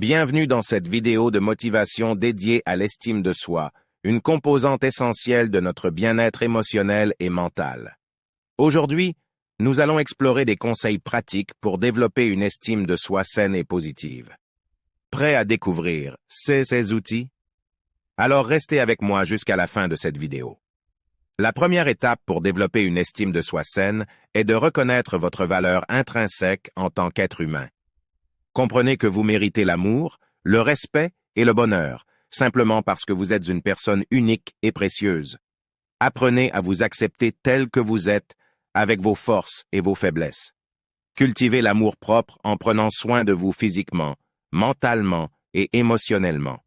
Bienvenue dans cette vidéo de motivation dédiée à l'estime de soi, une composante essentielle de notre bien-être émotionnel et mental. Aujourd'hui, nous allons explorer des conseils pratiques pour développer une estime de soi saine et positive. Prêt à découvrir ces outils? Alors restez avec moi jusqu'à la fin de cette vidéo. La première étape pour développer une estime de soi saine est de reconnaître votre valeur intrinsèque en tant qu'être humain. Comprenez que vous méritez l'amour, le respect et le bonheur, simplement parce que vous êtes une personne unique et précieuse. Apprenez à vous accepter tel que vous êtes, avec vos forces et vos faiblesses. Cultivez l'amour-propre en prenant soin de vous physiquement, mentalement et émotionnellement.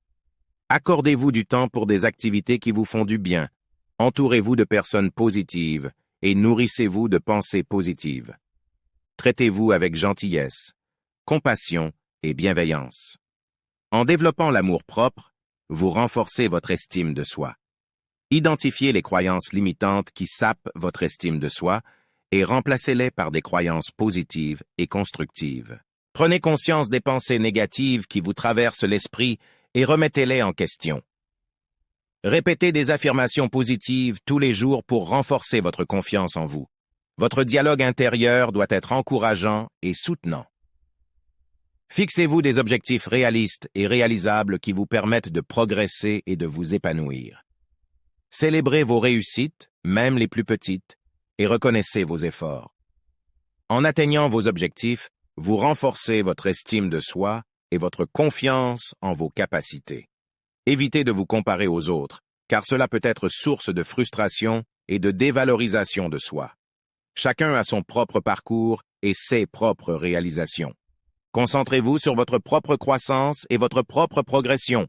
Accordez-vous du temps pour des activités qui vous font du bien. Entourez-vous de personnes positives et nourrissez-vous de pensées positives. Traitez-vous avec gentillesse, compassion et bienveillance. En développant l'amour-propre, vous renforcez votre estime de soi. Identifiez les croyances limitantes qui sapent votre estime de soi et remplacez-les par des croyances positives et constructives. Prenez conscience des pensées négatives qui vous traversent l'esprit et remettez-les en question. Répétez des affirmations positives tous les jours pour renforcer votre confiance en vous. Votre dialogue intérieur doit être encourageant et soutenant. Fixez-vous des objectifs réalistes et réalisables qui vous permettent de progresser et de vous épanouir. Célébrez vos réussites, même les plus petites, et reconnaissez vos efforts. En atteignant vos objectifs, vous renforcez votre estime de soi et votre confiance en vos capacités. Évitez de vous comparer aux autres, car cela peut être source de frustration et de dévalorisation de soi. Chacun a son propre parcours et ses propres réalisations. Concentrez-vous sur votre propre croissance et votre propre progression.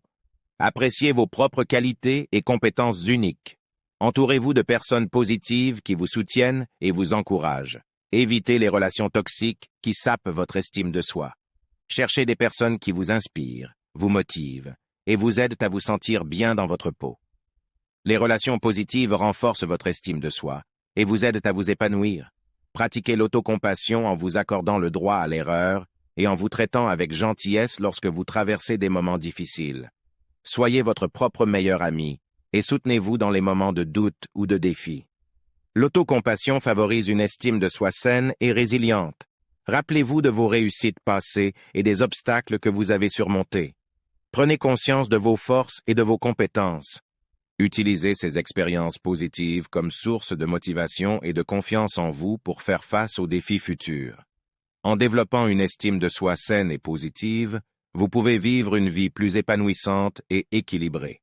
Appréciez vos propres qualités et compétences uniques. Entourez-vous de personnes positives qui vous soutiennent et vous encouragent. Évitez les relations toxiques qui sapent votre estime de soi. Cherchez des personnes qui vous inspirent, vous motivent et vous aident à vous sentir bien dans votre peau. Les relations positives renforcent votre estime de soi et vous aident à vous épanouir. Pratiquez l'autocompassion en vous accordant le droit à l'erreur et en vous traitant avec gentillesse lorsque vous traversez des moments difficiles. Soyez votre propre meilleur ami et soutenez-vous dans les moments de doute ou de défi. L'autocompassion favorise une estime de soi saine et résiliente. Rappelez-vous de vos réussites passées et des obstacles que vous avez surmontés. Prenez conscience de vos forces et de vos compétences. Utilisez ces expériences positives comme source de motivation et de confiance en vous pour faire face aux défis futurs. En développant une estime de soi saine et positive, vous pouvez vivre une vie plus épanouissante et équilibrée.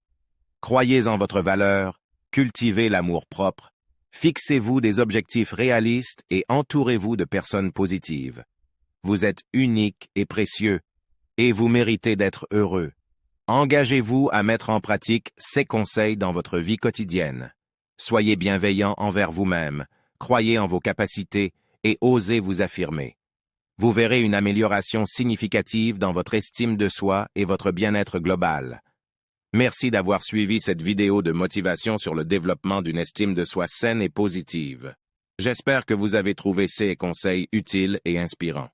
Croyez en votre valeur, cultivez l'amour-propre, fixez-vous des objectifs réalistes et entourez-vous de personnes positives. Vous êtes unique et précieux, et vous méritez d'être heureux. Engagez-vous à mettre en pratique ces conseils dans votre vie quotidienne. Soyez bienveillant envers vous-même, croyez en vos capacités et osez vous affirmer. Vous verrez une amélioration significative dans votre estime de soi et votre bien-être global. Merci d'avoir suivi cette vidéo de motivation sur le développement d'une estime de soi saine et positive. J'espère que vous avez trouvé ces conseils utiles et inspirants.